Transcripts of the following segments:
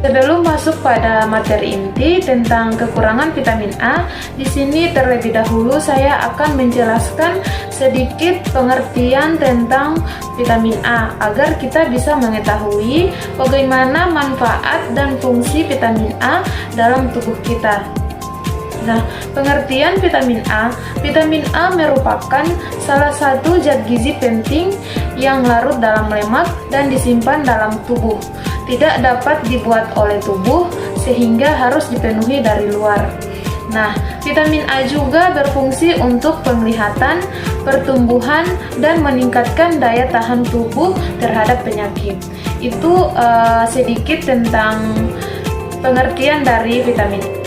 Sebelum masuk pada materi inti tentang kekurangan vitamin A, di sini terlebih dahulu saya akan menjelaskan sedikit pengertian tentang vitamin A agar kita bisa mengetahui bagaimana manfaat dan fungsi vitamin A dalam tubuh kita. Nah, pengertian vitamin A merupakan salah satu zat gizi penting yang larut dalam lemak dan disimpan dalam tubuh. Tidak dapat dibuat oleh tubuh sehingga harus dipenuhi dari luar. Nah, vitamin A juga berfungsi untuk penglihatan, pertumbuhan, dan meningkatkan daya tahan tubuh terhadap penyakit. Itu sedikit tentang pengertian dari vitamin A.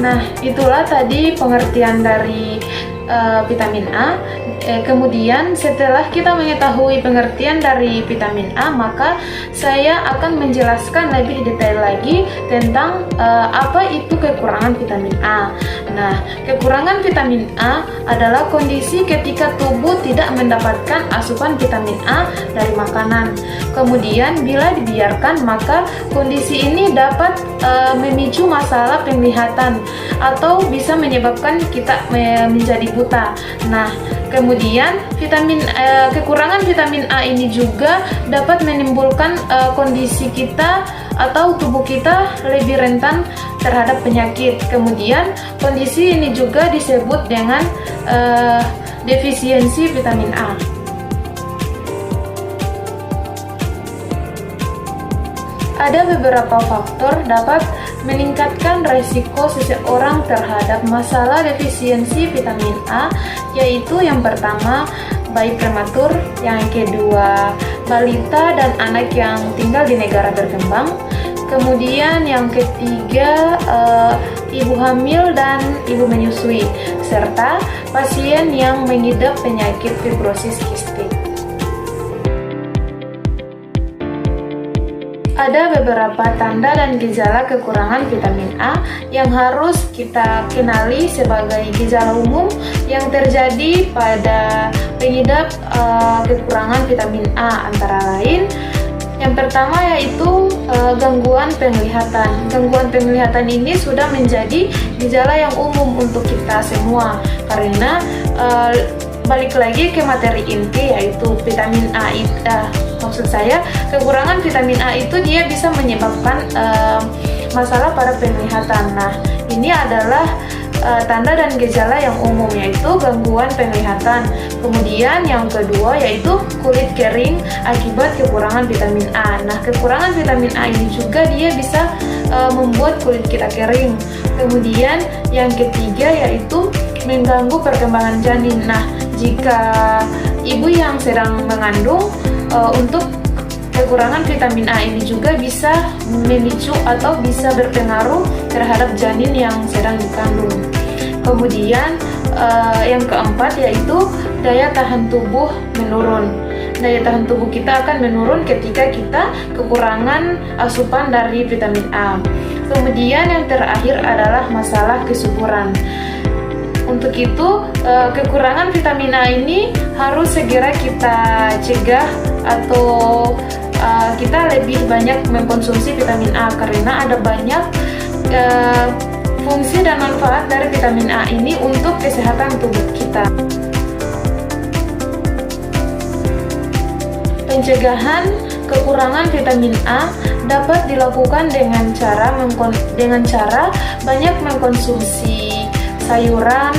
Nah, itulah tadi pengertian dari vitamin A. Kemudian setelah kita mengetahui pengertian dari vitamin A, maka saya akan menjelaskan lebih detail lagi tentang apa itu kekurangan vitamin A. Nah, kekurangan vitamin A adalah kondisi ketika tubuh tidak mendapatkan asupan vitamin A dari makanan. Kemudian bila dibiarkan, maka kondisi ini dapat memicu masalah penglihatan atau bisa menyebabkan kita menjadi buta. Nah, kemudian kekurangan vitamin A ini juga dapat menimbulkan kondisi kita atau tubuh kita lebih rentan terhadap penyakit. Kemudian kondisi ini juga disebut dengan defisiensi vitamin A. Ada beberapa faktor dapat meningkatkan resiko seseorang terhadap masalah defisiensi vitamin A, yaitu yang pertama, bayi prematur, yang kedua, balita dan anak yang tinggal di negara berkembang, kemudian yang ketiga, ibu hamil dan ibu menyusui, serta pasien yang mengidap penyakit fibrosis kistik. Ada beberapa tanda dan gejala kekurangan vitamin A yang harus kita kenali sebagai gejala umum yang terjadi pada pengidap kekurangan vitamin A, antara lain yang pertama yaitu gangguan penglihatan. Gangguan penglihatan ini sudah menjadi gejala yang umum untuk kita semua karena balik lagi ke materi inti yaitu vitamin A. Maksud saya, kekurangan vitamin A itu dia bisa menyebabkan masalah pada penglihatan. Nah, ini adalah tanda dan gejala yang umum yaitu gangguan penglihatan. Kemudian yang kedua yaitu kulit kering akibat kekurangan vitamin A. Nah, kekurangan vitamin A ini juga dia bisa membuat kulit kita kering. Kemudian yang ketiga yaitu mengganggu perkembangan janin. Nah, jika ibu yang sedang mengandung, untuk kekurangan vitamin A ini juga bisa memicu atau bisa berpengaruh terhadap janin yang sedang dikandung. Kemudian yang keempat yaitu daya tahan tubuh menurun. Daya tahan tubuh kita akan menurun ketika kita kekurangan asupan dari vitamin A. Kemudian yang terakhir adalah masalah kesuburan. Untuk itu, kekurangan vitamin A ini harus segera kita cegah atau kita lebih banyak mengkonsumsi vitamin A karena ada banyak fungsi dan manfaat dari vitamin A ini untuk kesehatan tubuh kita. Pencegahan kekurangan vitamin A dapat dilakukan dengan cara banyak mengkonsumsi sayuran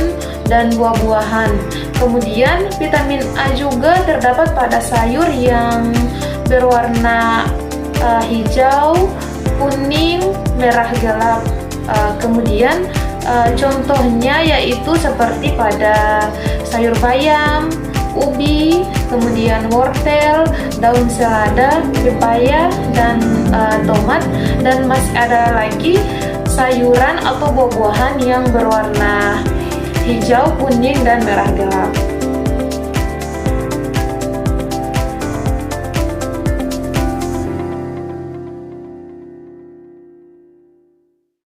dan buah-buahan. Kemudian vitamin A juga terdapat pada sayur yang berwarna hijau, kuning, merah gelap. Kemudian contohnya yaitu seperti pada sayur bayam, ubi, kemudian wortel, daun selada, pepaya, dan tomat, dan masih ada lagi sayuran atau buah-buahan yang berwarna hijau, kuning, dan merah gelap.